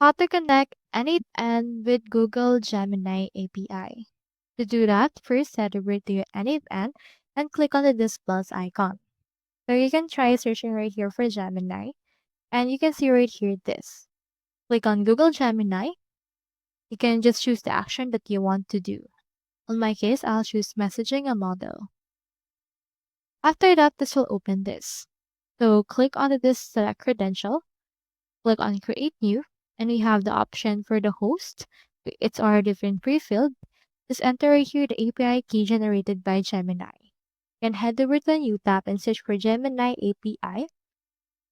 How to connect n8n with Google Gemini API. To do that, first head over to your n8n and click on this plus icon. So you can try searching right here for Gemini, and you can see right here this. Click on Google Gemini. You can just choose the action that you want to do. In my case, I'll choose messaging a model. After that, this will open this. So click on this select credential, click on create new, and we have the option for the host. It's already been pre-filled. Just enter right here the API key generated by Gemini. You can head over to the new tab and search for Gemini API.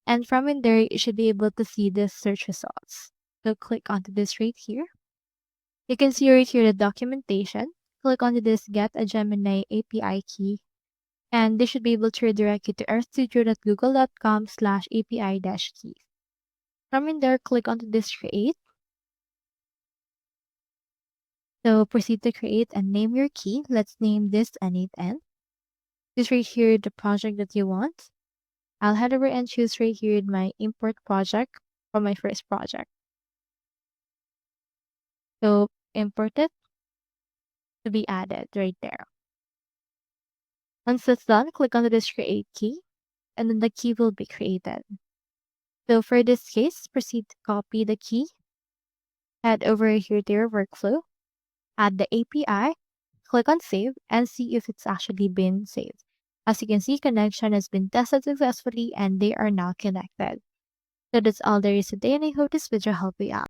And from in there, you should be able to see the search results. So click onto this right here. You can see right here the documentation. Click onto this get a Gemini API key. And this should be able to redirect you to rstudio.google.com/API-keys. From in there, click onto this create. So proceed to create and name your key. Let's name this n8n. Choose right here the project that you want. I'll head over and choose right here my import project for my first project. So import it to be added right there. Once it's done, click on this create key and then the key will be created. So for this case, proceed to copy the key, head over here to your workflow, add the API, click on save and see if it's actually been saved. As you can see, connection has been tested successfully and they are now connected. So that's all there is today, and I hope this video helped you out.